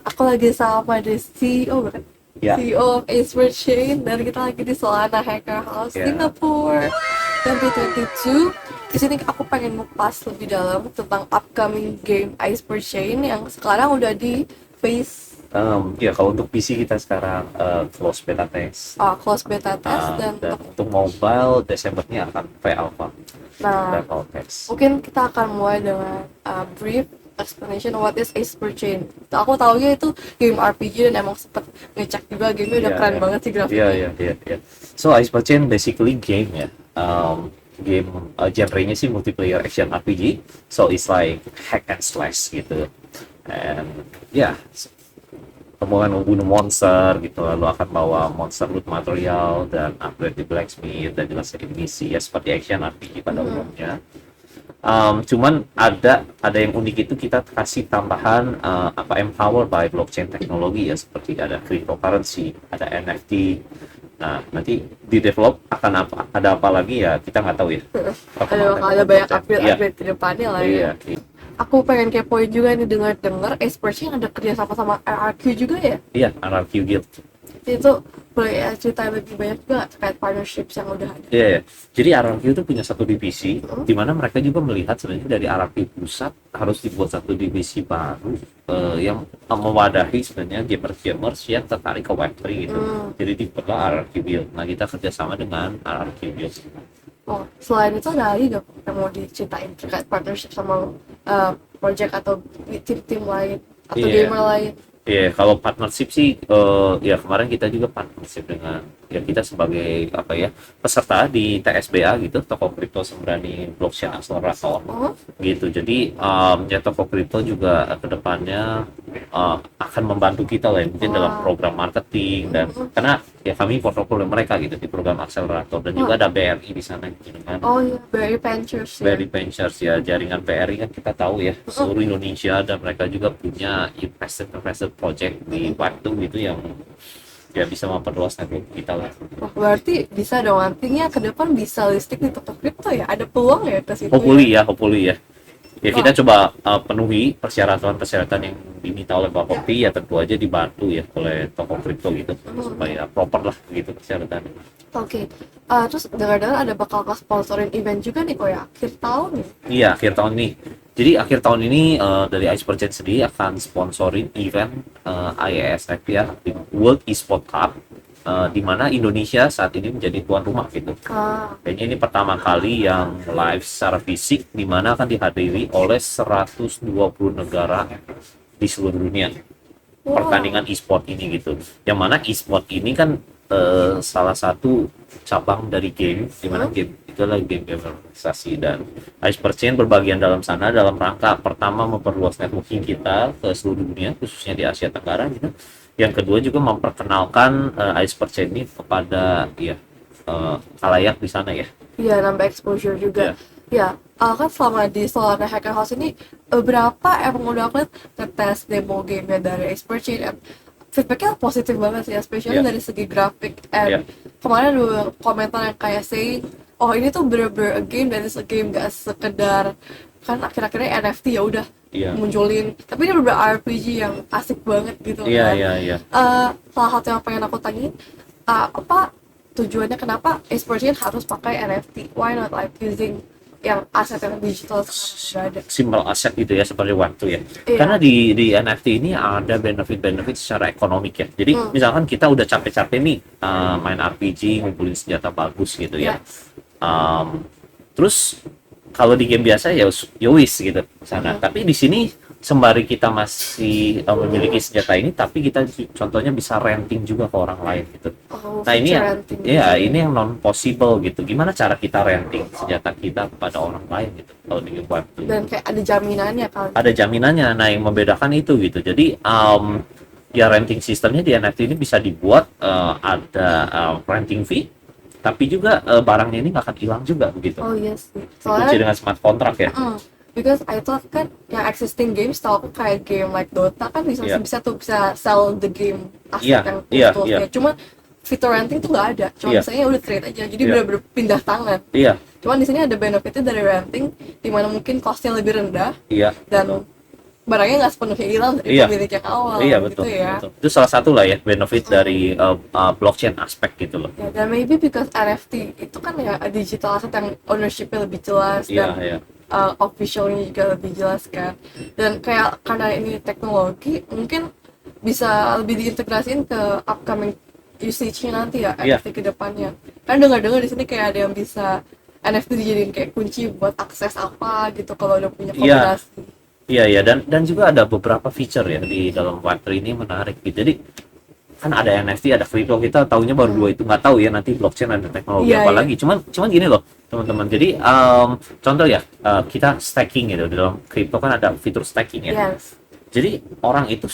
Aku lagi sama the CEO, bukan? Ya, CEO of Expert Chain, dan kita lagi di Solana Hacker House ya, Singapore 2022. Di sini aku pengen ngupas lebih dalam tentang upcoming game Expert Chain yang sekarang udah di phase ya kalau untuk PC kita sekarang close beta test. close beta test, dan Dan untuk untuk mobile Desembernya akan pre-alpha, nah level test. mungkin kita akan mulai dengan brief explanation what is Expert Chain. Aku taunya itu game RPG, dan emang sempet ngecek juga gamenya udah Iya, keren iya, banget sih iya, grafiknya. iya, iya, iya. So Iceberg Chain basically game ya. Game genre-nya sih multiplayer action RPG. So it's like hack and slash gitu. And ya, kamu akan membunuh monster gitu, lalu akan bawa monster loot material dan upgrade di blacksmith dan jelaskan misi ya seperti action RPG pada umumnya. Cuman ada yang unik itu kita kasih tambahan empowered by blockchain teknologi ya, seperti ada cryptocurrency, ada NFT. Nah, nanti di develop akan ada apa lagi ya kita nggak tahu ya. Ada banyak Iya, upgrade ke depannya lah ya. iya, iya. Aku pengen kepoin juga nih, dengar Expert-nya ada kerja sama RRQ juga ya. Iya, RRQ Guild. Itu boleh ya cerita lebih banyak juga terkait partnerships yang udah ada. Iya, iya. Jadi RRQ itu punya satu divisi, di mana mereka juga melihat sebenarnya dari RRQ pusat harus dibuat satu divisi baru yang mewadahi sebenarnya gamers-gamers yang tertarik ke Web3 gitu. Jadi dibuatlah RRQ Build. Nah, kita kerjasama dengan RRQ Build. Oh, selain itu ada lagi nggak yang mau diceritain terkait partnership sama project atau tim-tim lain atau Iya. gamer lain? Iya, kalau partnership sih, ya kemarin kita juga partnership dengan ya kita sebagai apa ya peserta di TSBA gitu, Toko Kripto Sembrani Blockchain Accelerator Oh, gitu. Jadi ya Toko Kripto juga kedepannya akan membantu kita lah mungkin dalam program marketing dan karena ya kami portofolio mereka gitu di program Accelerator dan juga ada BRI di sana gitu kan. oh ya, Barry Ventures ya. Very Ventures ya, jaringan PRI kan kita tahu ya seluruh Indonesia, dan mereka juga punya investor project di waktu gitu yang ya bisa memperluas network kita lah. Wah, berarti bisa dong nantinya ke depan bisa listing di Toko Kripto ya? Ada peluang ya ke situ Hopefully ya. Ya kita coba penuhi persyaratan-persyaratan yang diminta oleh Bapak Pi, ya tentu aja dibantu ya oleh toko kripto gitu supaya proper lah gitu persyaratannya. Oke. Terus dengar-dengar ada bakal sponsorin event juga nih kok ya, akhir tahun nih. Iya, akhir tahun nih. Jadi akhir tahun ini dari Iceberg Chain sendiri akan sponsorin event IESF ya, World Esport Cup, di mana Indonesia saat ini menjadi tuan rumah gitu. Kayaknya ini pertama kali yang live secara fisik, di mana akan dihadiri oleh 120 negara di seluruh dunia. Pertandingan e-sport ini gitu. Yang mana e-sport ini kan salah satu cabang dari game, di mana game itu adalah game organisasi, dan Iceberg Chain berbagian dalam sana dalam rangka pertama memperluas networking kita ke seluruh dunia, khususnya di Asia Tenggara gitu. Yang kedua juga memperkenalkan Iceberg Chain ini kepada ya khalayak di sana ya. Iya, nambah exposure juga. Ya, kan selama di Solana Hacker House ini beberapa emang udah aku lihat ngetes demo gamenya dari Expert Chain, and feedbacknya positif banget sih, especially dari segi grafik. And kemarin ada komentar yang kayak saying, oh ini tuh bener-bener a game dan is a game, gak sekedar kan akhir-akhirnya NFT ya udah munculin, tapi ini bener-bener RPG yang asik banget gitu kan. Salah satu yang pengen aku tanyain, apa tujuannya, kenapa Expert Chain harus pakai NFT? Why not like using yang aset yang digital sekarang ada? Simbol aset gitu ya, seperti waktu ya. Karena di NFT ini ada benefit secara ekonomik ya. Jadi misalkan kita udah capek-capek nih main RPG, ngumpulin senjata bagus gitu ya. Terus kalau di game biasa ya wis gitu sana. Tapi di sini sembari kita masih memiliki senjata ini, tapi kita contohnya bisa renting juga ke orang lain gitu. Nah ini ini yang non possible gitu. Gimana cara kita renting senjata kita kepada orang lain gitu kalau di game web? Dan kayak ada jaminannya kan? Ada jaminannya. Nah yang membedakan itu gitu. Jadi ya renting sistemnya di NFT ini bisa dibuat ada renting fee, tapi juga barangnya ini nggak akan hilang juga begitu. Oh yes. Dikunci dengan smart contract ya. Because I thought kan yang existing games, tau aku kayak game like Dota kan bisa sell the game aset yang utuhnya. Cuma fitur renting tuh nggak ada. Cuma misalnya udah trade aja. Jadi benar-benar pindah tangan. Cuman di sini ada benefitnya dari renting, dimana mungkin costnya lebih rendah dan barangnya nggak sepenuhnya hilang dari Iya. pemilik yang awal Iya, gitu betul, ya. betul. Itu salah satu lah ya benefit dari blockchain aspek gitu loh. Ya, dan maybe because NFT itu kan ya digital asset yang ownership-nya lebih jelas Iya, dan iya. officialnya juga lebih jelas kan. Dan kayak karena ini teknologi mungkin bisa lebih diintegrasiin ke upcoming usage-nya nanti ya Iya. NFT ke depannya. Kan dengar-dengar di sini kayak ada yang bisa NFT dijadiin kayak kunci buat akses apa gitu kalau udah punya Iya. kombinasi. Iya, iya, dan juga ada beberapa feature ya di dalam Web3 ini menarik gitu. Jadi kan ada NFT, ada crypto, kita taunya baru dua itu, nggak tahu ya nanti blockchain ada teknologi Iya, apa iya. lagi. Cuman gini loh teman-teman. Jadi contoh ya, kita staking gitu di dalam crypto kan ada fitur staking ya. Yes. Jadi orang itu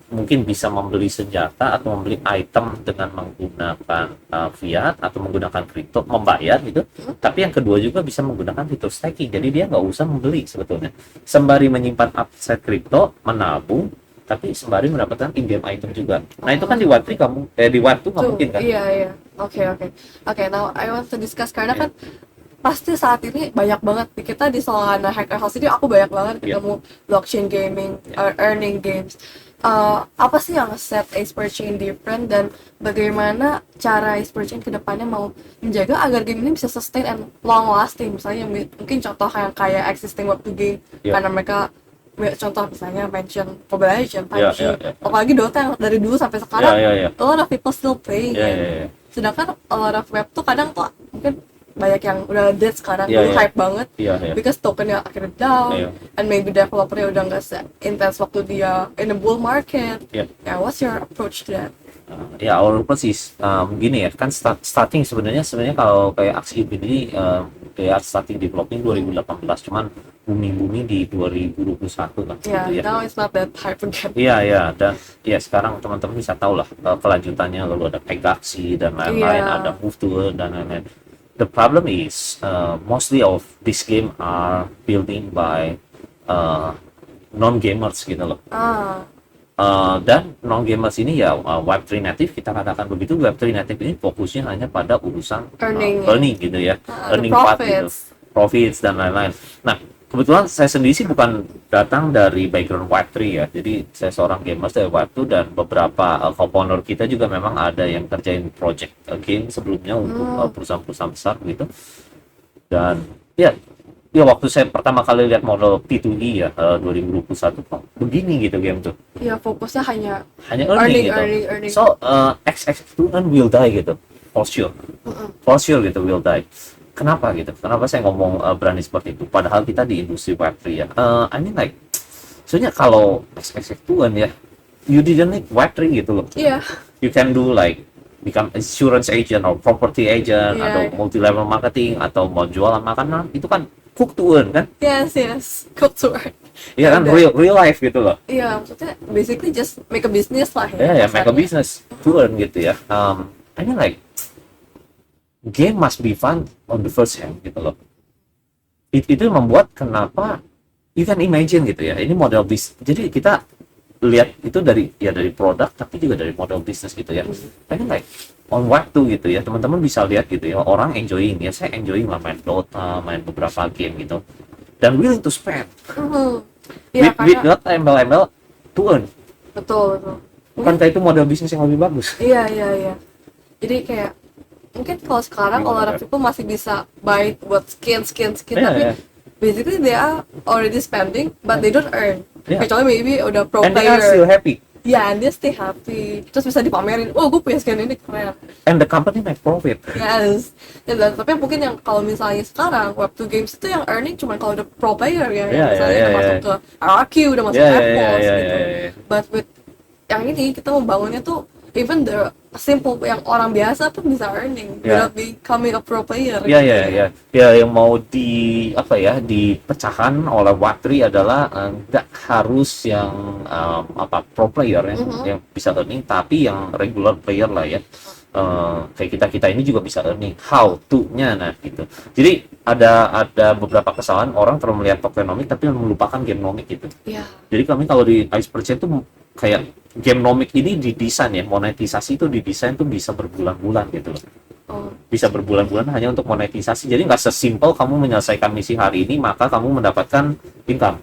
mungkin bisa membeli senjata atau membeli item dengan menggunakan fiat atau menggunakan kripto membayar gitu. Tapi yang kedua juga bisa menggunakan fitur staking. Jadi dia nggak usah membeli sebetulnya. Sembari menyimpan aset kripto, menabung, tapi sembari mendapatkan in-game item juga. Nah itu kan di Web3 kamu di Web2 nggak Tuh, mungkin kan? iya, iya. Oke, now I want to discuss karena kan pasti saat ini banyak banget kita di Solana Hacker House ini aku banyak banget ketemu blockchain gaming, earning games. Apa sih yang set Ace Per Chain different dan bagaimana cara Ace Per Chain kedepannya mau menjaga agar game ini bisa sustain and long lasting, misalnya mungkin contoh yang kayak existing Web2 game karena mereka contoh misalnya mention Mobile Legends, PUBG, apalagi Dota yang dari dulu sampai sekarang a lot of people still playing sedangkan a lot of web tuh kadang tuh mungkin banyak yang udah dead sekarang, dulu hype banget because tokennya akhirnya down and maybe developernya udah nggak se-intense waktu dia in a bull market. What's your approach to that? Our approach is gini ya, kan starting sebenarnya kalau kayak aksi ini kayak starting developing 2018, cuman booming di 2021 kan gitu ya. Now it's not that hype again. Iya, dan ya sekarang teman-teman bisa tahu lah kelanjutannya, lalu ada Pegaksi dan lain-lain, ada Move to Earn dan lain-lain. The problem is mostly of this game are building by non-gamers gitu loh. Dan non-gamers ini ya Web3 native, kita katakan begitu. Web3 native ini fokusnya hanya pada urusan earning gitu ya, earning part gitu, profits dan lain-lain. Nah kebetulan saya sendiri sih bukan datang dari background Web3 ya, jadi saya seorang gamer dari Web2 dan beberapa co-founder kita juga memang ada yang kerjain project game sebelumnya untuk perusahaan-perusahaan besar gitu. Dan ya waktu saya pertama kali lihat model P2E ya 2021 kok begini gitu game tuh. Ya fokusnya hanya earning gitu. Earning. So X2 will die gitu, for sure gitu, will die. Kenapa gitu? Kenapa saya ngomong berani seperti itu? Padahal kita di industri Web3 ya. I mean like, soalnya kalau X2 ya, you didn't need Web3 gitu loh. Iya. You can do like become insurance agent or property agent atau multi-level marketing atau mau jualan makanan, itu kan cook to earn kan? Yes, cook to earn. Iya kan, real life gitu loh. Iya, maksudnya basically just make a business lah ya. Make a business to earn gitu ya. I mean like, game must be fun on the first hand gitu loh. Itu membuat kenapa you can imagine gitu ya, ini model bisnis. Jadi kita lihat itu dari produk tapi juga dari model bisnis gitu ya. I mean like on waktu gitu ya, teman-teman bisa lihat gitu ya, orang enjoying ya, saya enjoying lah main Dota, main beberapa game gitu dan willing to spend with not embel-embel to earn. Betul. Bukankah itu model bisnis yang lebih bagus? Iya. Jadi kayak mungkin kalau sekarang a lot of people masih bisa buy buat skin tapi basically they are already spending but they don't earn. Kecuali maybe udah pro and player. And they are still happy. And they stay happy. Terus bisa dipamerin, gue punya skin ini keren. And the company make profit. Yes. Tapi mungkin yang kalau misalnya sekarang Web2 games itu yang earning cuma kalau udah pro player ya. Misalnya udah masuk ke RRQ, udah masuk ke Apples gitu. But with yang ini kita membangunnya tuh even the simple yang orang biasa pun bisa earning without becoming a pro player. Ya, yang mau dipecahkan oleh Web3 adalah nggak harus yang pro player yang bisa earning, tapi yang regular player lah ya. Kayak kita ini juga bisa earning, how to-nya gitu. Jadi ada beberapa kesalahan orang terlalu melihat tokenomic tapi melupakan gamenomic gitu. Jadi kami kalau di Ace Per Chain tuh kayak gamenomic ini didesain ya, monetisasi itu didesain tuh bisa berbulan-bulan gitu loh. Bisa berbulan-bulan hanya untuk monetisasi. Jadi nggak sesimpel kamu menyelesaikan misi hari ini maka kamu mendapatkan income.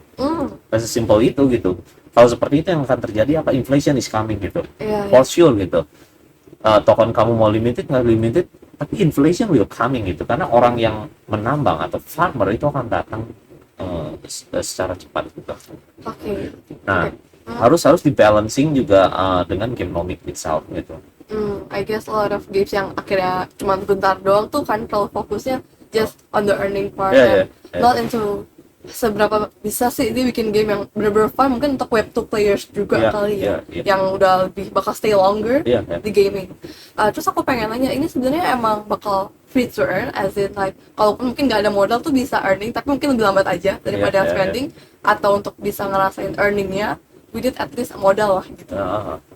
sesimpel itu gitu. Kalau seperti itu yang akan terjadi apa, inflation is coming gitu, Iya, for sure gitu. Token kamu mau limited nggak limited, tapi inflation will coming gitu, karena orang yang menambang atau farmer itu akan datang secara cepat gitu. oke. Nah, Oke. harus dibalancing juga dengan gamenomic itself gitu. I guess a lot of games yang akhirnya cuma bentar doang tuh kan kalau fokusnya just on the earning part Yeah, and yeah. not into seberapa bisa sih dia bikin game yang bener-bener fun, mungkin untuk web 2 players juga Yeah, kali ya, yeah. yang udah lebih bakal stay longer Yeah, yeah. di gaming. Terus aku pengen nanya, ini sebenarnya emang bakal free to earn, as in like kalaupun mungkin nggak ada modal tuh bisa earning, tapi mungkin lebih lambat aja daripada Yeah, yeah, spending, atau untuk bisa ngerasain earningnya we need at least modal lah gitu.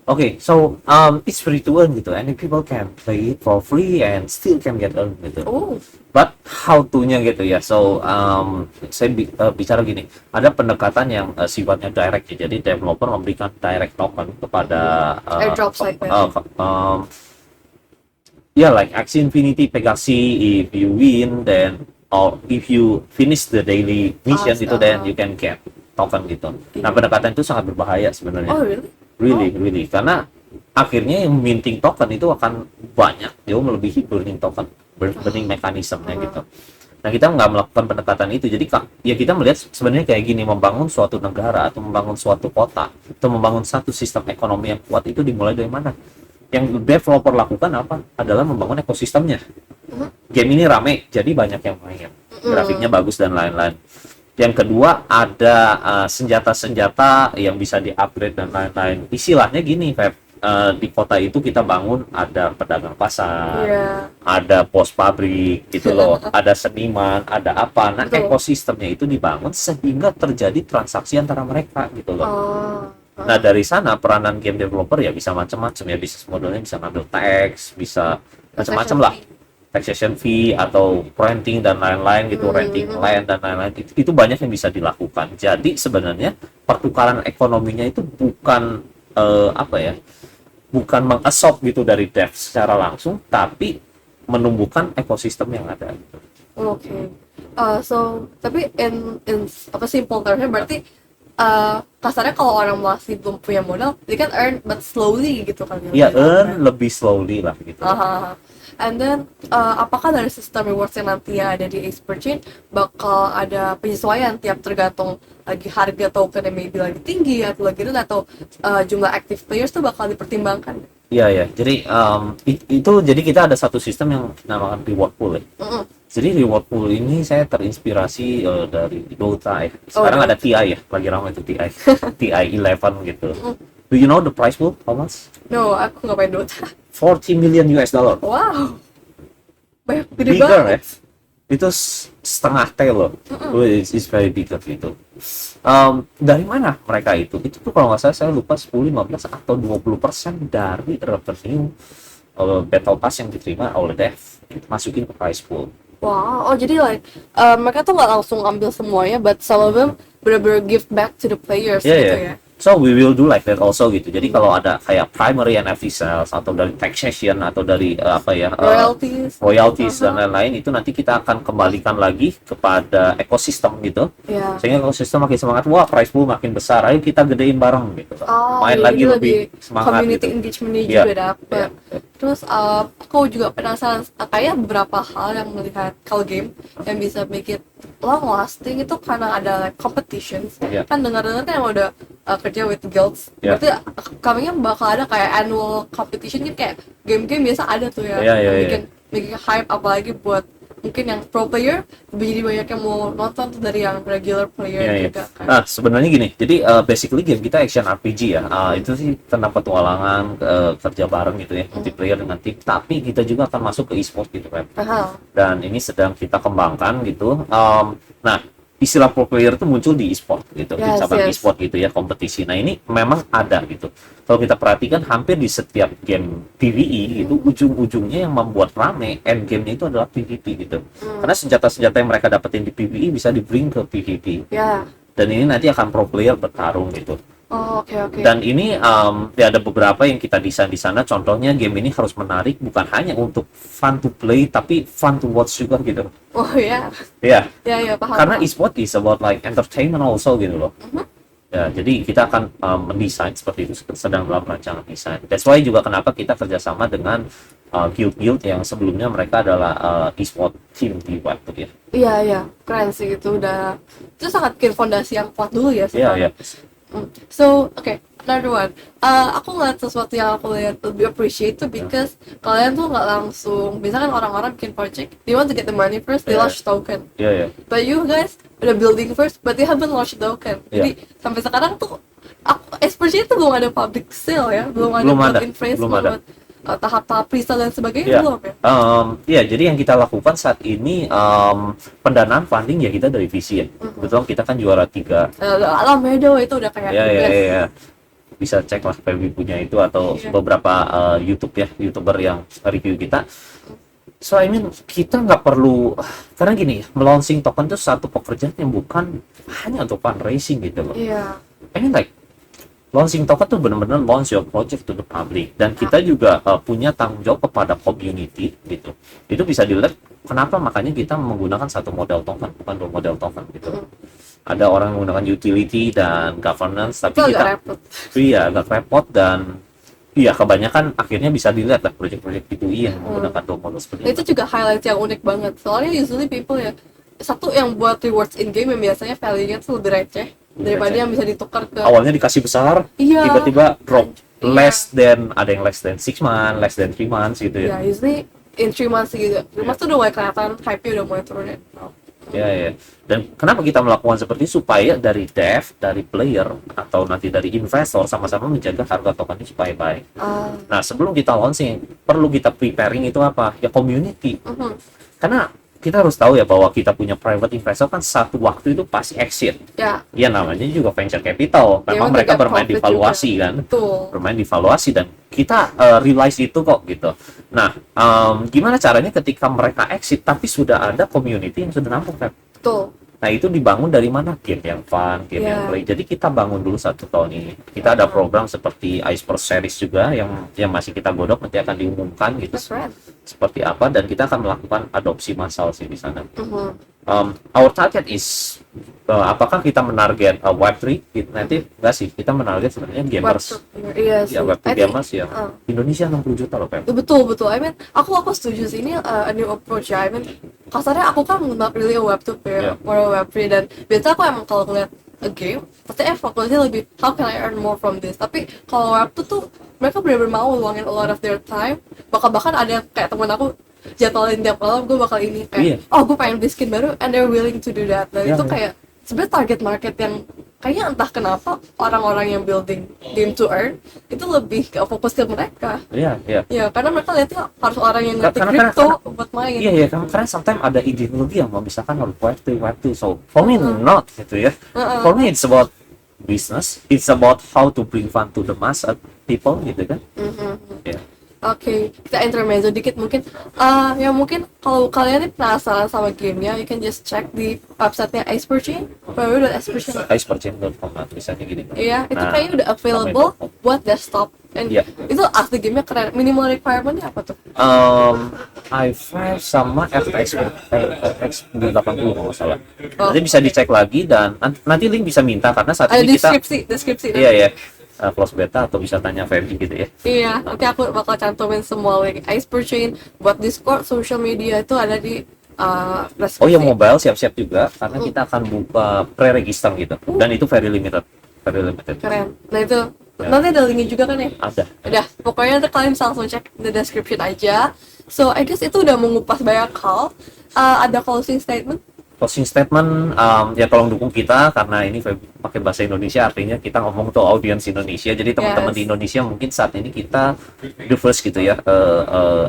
Okay, so it's free to earn gitu, and people can play it for free and still can get earn gitu. Oh, But how to-nya gitu ya. So saya bicara gini, ada pendekatan yang sifatnya direct ya. Jadi developer memberikan direct token kepada airdrops like that. Yeah, like Axie Infinity, Pegasi, if you win, then or if you finish the daily mission itu, then you can get token gitu. Nah, pendekatan itu sangat berbahaya sebenarnya. Oh really? Really. Karena akhirnya yang minting token itu akan banyak, jauh melebihi burning token, burning mekanismenya gitu. Nah, kita nggak melakukan pendekatan itu. Jadi ya kita melihat sebenarnya kayak gini, membangun suatu negara atau membangun suatu kota atau membangun satu sistem ekonomi yang kuat itu dimulai dari mana? Yang developer lakukan apa? Adalah membangun ekosistemnya. Game ini rame, jadi banyak yang main. Grafiknya bagus dan lain-lain. Yang kedua, ada senjata-senjata yang bisa di-upgrade dan lain-lain. Istilahnya gini, Feb, di kota itu kita bangun ada pedagang pasar, ada pos pabrik gitu loh, ada seniman, ada apa. Nah, ekosistemnya itu dibangun sehingga terjadi transaksi antara mereka gitu loh. Nah, dari sana peranan game developer ya bisa macam-macam ya, bisnis modelnya bisa ngambil tax, bisa macam-macam lah. Taxation fee atau renting dan lain-lain gitu, renting land dan lain-lain, itu banyak yang bisa dilakukan. Jadi sebenarnya pertukaran ekonominya itu bukan bukan meng-absorb gitu dari dev secara langsung, tapi menumbuhkan ekosistem yang ada. Oke. So tapi in apa simple termnya berarti kasarnya kalau orang masih belum punya modal, they can earn but slowly gitu kan ya. Iya, earn lebih slowly lah gitu. And then apakah dari sistem rewards yang nantinya ada di Expert Chain bakal ada penyesuaian tiap tergantung lagi harga token yang maybe lagi tinggi atau lagi rendah, atau jumlah active players tuh bakal dipertimbangkan? Iya. Jadi jadi kita ada satu sistem yang namakan reward pool ya. Jadi reward pool ini saya terinspirasi dari Dota ya. Sekarang ada TI ya, lagi ramai itu TI. TI 11 gitu. Do you know the price pool, how much? No, aku nggak main Dota. 40 million US dollar. Wow, banyak, gede Bigger banget. Ya. Itu setengah T loh. It's very bigger gitu. Dari mana mereka itu? Itu tuh kalau nggak salah saya lupa 10, 15 atau 20% dari revenue battle pass yang diterima oleh dev masukin ke price pool. Wow, jadi like mereka tuh nggak langsung ambil semuanya, but some of them bener-bener give back to the players gitu ya. So we will do like that also gitu. Jadi kalau ada kayak primary NFT sales atau dari taxation atau dari royalties dan lain-lain, itu nanti kita akan kembalikan lagi kepada ekosistem gitu. Sehingga ekosistem makin semangat, wah price pool makin besar, ayo kita gedein bareng gitu. Main lagi lebih semangat community gitu. engagementnya juga dapet. Terus aku juga penasaran kayak beberapa hal yang melihat kalau game yang bisa make it long lasting itu karena ada like competitions. Kan dengar-dengar kan yang udah kerja with guilds, berarti coming-nya bakal ada kayak annual competition gitu, kayak game-game biasa ada tuh ya, bikin hype, apalagi buat mungkin yang pro player jadi banyak yang mau nonton tuh dari yang regular player juga kan. Nah sebenarnya gini, jadi basically game kita action RPG ya, itu sih tentang petualangan, kerja bareng gitu ya, multiplayer dengan tim, tapi kita juga akan masuk ke e-sport gitu kan. Dan ini sedang kita kembangkan gitu. Nah istilah pro player itu muncul di e-sport gitu, di cabang e-sport gitu ya, kompetisi. Nah ini memang ada gitu. Kalau kita perhatikan hampir di setiap game PvE itu ujung-ujungnya yang membuat rame end game-nya itu adalah PvP gitu. Karena senjata-senjata yang mereka dapetin di PvE bisa di-bring ke PvP. Dan ini nanti akan pro player bertarung gitu. Oke. Dan ini ya ada beberapa yang kita desain di sana. Contohnya game ini harus menarik, bukan hanya untuk fun to play, tapi fun to watch juga gitu. Oh ya. Ya. Ya paham. Karena e-sport is about like entertainment also gitu loh. Ya, jadi kita akan mendesain seperti itu, sedang dalam rancangan desain. That's why juga kenapa kita kerjasama dengan guild-guild yang sebelumnya mereka adalah e-sport team di Web2 ya. Iya, iya, keren sih itu sangat bikin fondasi yang kuat dulu ya Iya, sekarang. So, okay, another one. Aku ngeliat sesuatu yang aku lihat lebih appreciate tuh because kalian tuh nggak langsung, misalkan orang-orang bikin project, they want to get the money first, they Yeah. launch token. Iya, iya. But you guys udah building first, but you haven't launched token. Jadi sampai sekarang tuh, especially itu belum ada public sale ya, belum ada Belum ada, build-in phase, belum belum ada. ada tahap-tahap pre-sale dan sebagainya Iya. belum ya. Iya, jadi yang kita lakukan saat ini pendanaan funding ya kita dari VC ya. Kebetulan kita kan juara 3. Alamedo itu udah kayak Ya, the ya, best. ya, ya. Bisa cek lah Feby punya itu atau Iya. beberapa YouTuber yang review kita. So I mean kita nggak perlu, karena gini ya, melaunching token itu satu pekerjaan yang bukan hanya untuk fundraising gitu loh. Iya. I mean like launching token tuh benar-benar launch your project to the public, dan kita juga punya tanggung jawab kepada community gitu. Itu bisa dilihat kenapa makanya kita menggunakan satu model token bukan 2 model token gitu. Ada orang menggunakan utility dan governance, tapi Itu agak kita repot. iya agak repot, dan iya kebanyakan akhirnya bisa dilihat lah proyek-proyek di UI yang menggunakan 2 model seperti Itu juga highlight yang unik banget. Soalnya usually people ya, satu yang buat rewards in game yang biasanya value-nya tuh lebih receh daripada receh. yang bisa ditukar ke Awalnya dikasih besar, Iya. tiba-tiba drop Iya. less than, ada yang less than 6 months, less than 3 months gitu ya. ya usually in 3 months gitu. 3 months tuh udah mulai kelihatan hype-nya udah mulai turun ya. Ya, ya. Dan kenapa kita melakukan seperti itu? Supaya dari dev, dari player, atau nanti dari investor sama-sama menjaga harga tokennya supaya baik. Nah, sebelum kita launching, perlu kita preparing itu apa? Ya community. Karena kita harus tahu ya bahwa kita punya private investor kan satu waktu itu pasti exit. Ya, Ya namanya juga venture capital. They Memang want to mereka get bermain di profit valuasi juga. kan. betul. Bermain di valuasi, dan kita realize itu kok gitu. Nah, gimana caranya ketika mereka exit tapi sudah ada community yang sudah nampung kan? Betul. Nah, itu dibangun dari mana? Game yang fun, game yang Yeah. play. Jadi kita bangun dulu 1 tahun ini. Kita ada program seperti Iceberg Series juga yang masih kita godok, nanti akan diumumkan gitu That's right. seperti apa, dan kita akan melakukan adopsi massal sih di sana. Our target is apakah kita menarget Web3 nanti? Enggak sih, kita menarget sebenarnya gamers. Iya sih. Ya, Web2 I think, gamers ya. Indonesia 60 juta loh, Pem. betul. I mean, aku setuju sih, ini a new approach ya. I mean, kasarnya aku kan not really a Web2 player, more a Web3, dan biasa aku emang kalau ngeliat a game, pasti fokusnya lebih how can I earn more from this. Tapi kalau Web2 tuh mereka benar-benar mau luangin a lot of their time. Bahkan ada kayak temen aku jadwalin tiap malam gue bakal ini kayak, oh gue pengen beli skin baru, and they're willing to do that. Dan itu kayak sebenarnya target market yang kayaknya entah kenapa orang-orang yang building game to earn itu lebih ke fokus ke mereka. Iya. Ya, karena mereka lihatnya harus orang yang ngerti Karena- crypto buat main. Iya, karena sometimes ada ideologi yang memisahkan harus Web2. So for me not gitu ya. For me it's about business, it's about how to bring fun to the mass people gitu kan. Ya. Oke, kita intermezzo dikit mungkin. Ya mungkin kalau kalian nih penasaran sama gamenya, you can just check di websitenya Iceperchain, www.iceperchain. Iceperchain.com lah tulisannya gini. Iya, itu Nah, kayaknya udah available buat desktop. And Iya. itu asli gamenya keren. Minimal requirement-nya apa tuh? i5 sama RTX 80 kalau nggak salah. Oh. Nanti bisa dicek lagi, dan nanti link bisa minta karena saat Ada ini kita deskripsi. iya close beta, atau bisa tanya Ferdi gitu ya. Iya, nanti aku bakal cantumin semua link Iceperchain buat Discord, social media itu ada di deskripsi. Oh ya, mobile siap-siap juga karena kita akan buka pre-register gitu, dan itu very limited. Keren. Nah itu Ya. nanti ada linknya juga kan ya? Ada. Udah, pokoknya nanti kalian bisa langsung cek the description aja. So, I guess itu udah mengupas banyak hal. Ada closing statement? Closing statement, ya tolong dukung kita karena ini pakai bahasa Indonesia, artinya kita ngomong tuh audiens Indonesia. Jadi teman-teman di Indonesia mungkin saat ini kita the first gitu ya,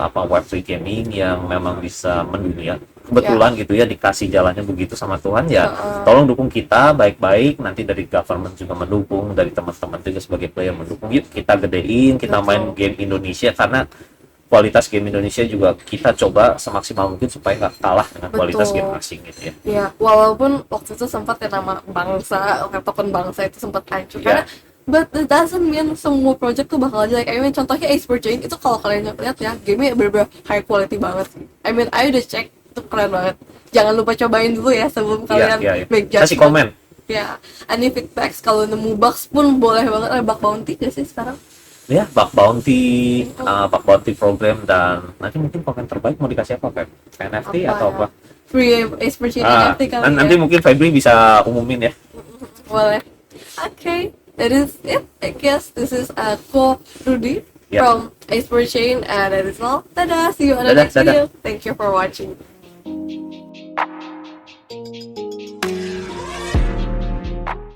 Web3 gaming yang memang bisa mendunia. Kebetulan gitu ya, dikasih jalannya begitu sama Tuhan ya. Tolong dukung kita baik-baik. Nanti dari government juga mendukung, dari teman-teman juga sebagai player mendukung. Yuk kita gedein, kita main game Indonesia, karena kualitas game Indonesia juga kita coba semaksimal mungkin supaya nggak kalah dengan kualitas game asing gitu ya. Ya, walaupun waktu itu sempat ya nama bangsa, token bangsa itu sempat hancur. Karena, but it doesn't mean semua project tuh bakal jelek. I mean, contohnya Iceperchain itu kalau kalian lihat ya, game-nya bener-bener high quality banget. I mean, I udah cek, itu keren banget. Jangan lupa cobain dulu ya sebelum kalian make judgment. Kasih komen. Ya, any feedbacks kalau nemu bugs pun boleh banget. Ada bug bounty nggak sih sekarang? Ya, bug bounty program, dan nanti mungkin konten terbaik mau dikasih apa, Feb? NFT Apa atau ya? apa? Free expertise NFT kali Nanti ya. mungkin Febri bisa umumin ya. Boleh. Okay, that is it. I guess this is a quote Rudy Yeah. from Iceberg Chain, and that is all. Dadah, see you on the Dadah, next dadah. video. Thank you for watching.